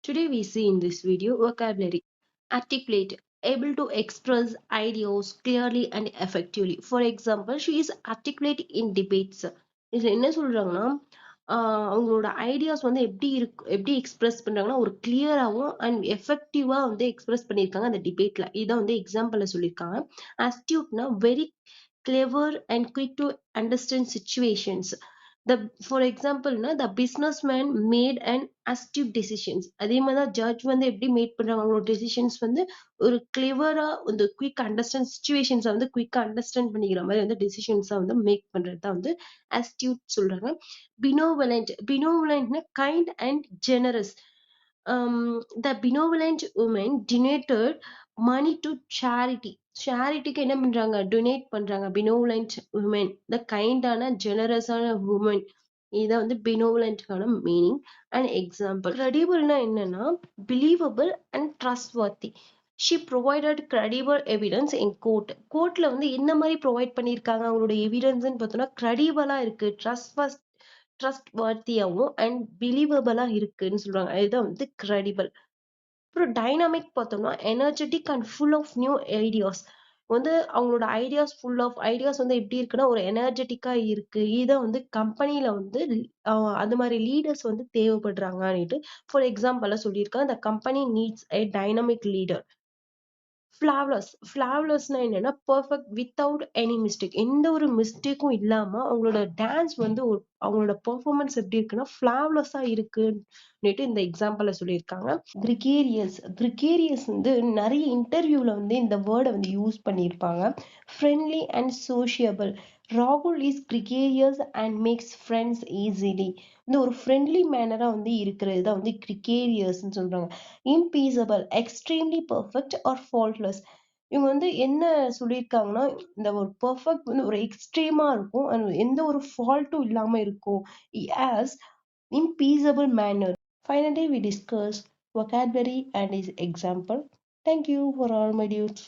Today we see in this video vocabulary. Articulate, able to express ideas clearly and effectively. For example, she is articulate in debates. இதுல என்ன சொல்றாங்கன்னா அவங்களோட ideas வந்து எப்படி express பண்றாங்கன்னா ஒரு கிளியராகவும் அண்ட் எஃபெக்டிவா வந்து எக்ஸ்பிரஸ் பண்ணியிருக்காங்க அந்த டிபேட்ல. இதான் வந்து எக்ஸாம்பிள்ல சொல்லியிருக்காங்க. அஸ்டியூட்னா very clever and quick to understand situations. For example the businessman made an astute decisions. அதே மாதிரி தான் ஜட்ஜ் வந்து எப்படி மேட் பண்றாங்க அவங்களோட டெசிஷன்ஸ் வந்து ஒரு கிளெவரா இந்த குயிக் அண்டர்ஸ்டாண்ட் சிச்சுவேஷன்ஸை வந்து குயிக்கா அண்டர்ஸ்டாண்ட் பண்ணிக்கிற மாதிரி வந்து டெசிஷன்ஸை வந்து மேக் பண்றது தான் வந்து அஸ்டியூட் சொல்றாங்க. பினோவலண்ட்னா kind and generous. The benevolent woman donated money to charity. சேரிட்டிக்கு என்ன பண்றாங்க? டொனேட் பண்றாங்க. benevolent women, the கைண்டான ஜெனரஸான woman. இதான் வந்து benevolentக்கான மீனிங் அண்ட் எக்ஸாம்பிள். credible-னா என்னன்னா believable and trustworthy. She provided credible evidence in court. கோர்ட்ல வந்து என்ன மாதிரி ப்ரொவைட் பண்ணியிருக்காங்க அவங்களோட எவிடன்ஸ்ன்னு பார்த்தோம்னா credible-ஆ இருக்கு, ட்ரஸ்ட் வர்த்தியாவும் அண்ட் பிலீவபிளா இருக்குன்னு சொல்றாங்க. இதுதான் வந்து credible. அப்புறம் டைனாமிக் பார்த்தோம்னா energetic and full of new ideas. வந்து அவங்களோட ஐடியாஸ் வந்து எப்படி இருக்குன்னா ஒரு எனர்ஜெட்டிக்கா இருக்கு. இதான் வந்து கம்பெனில வந்து அது மாதிரி லீடர்ஸ் வந்து தேவைப்படுறாங்கன்னுட்டு ஃபார் எக்ஸாம்பிளா சொல்லியிருக்காங்க. the company needs a dynamic leader. ஃபிளாவ்லெஸ்னா என்னன்னா பெர்ஃபெக்ட் வித்தவுட் எனி மிஸ்டேக். எந்த ஒரு மிஸ்டேக்கும் இல்லாம அவங்களோட டான்ஸ் வந்து அவங்களோட பெர்ஃபார்மன்ஸ் எப்படி இருக்குன்னா ஃபிளாவ்லெஸ்ஸா இருக்குன்னுட்டு இந்த எக்ஸாம்பிள்ல சொல்லியிருக்காங்க. கிரிகேரியஸ் வந்து நிறைய இன்டர்வியூல வந்து இந்த வேர்டை வந்து யூஸ் பண்ணியிருப்பாங்க. Friendly and sociable. ராகுல் is gregarious and makes friends easily. இந்த ஒரு ஃப்ரெண்ட்லி மேனரா வந்து இருக்கிறது தான் வந்து கிரிகேரியஸ்ன்னு சொல்றாங்க. இம்பீசபிள், எக்ஸ்ட்ரீம்லி பெர்ஃபெக்ட் ஆர் ஃபால்ட்லெஸ். இவங்க வந்து என்ன சொல்லியிருக்காங்கன்னா இந்த ஒரு பெர்ஃபெக்ட் வந்து ஒரு எக்ஸ்ட்ரீமா இருக்கும் and எந்த ஒரு ஃபால்ட்டும் இல்லாம இருக்கும். as impeccable manner. Finally, we discussed vocabulary and its example. Thank you for all my dudes.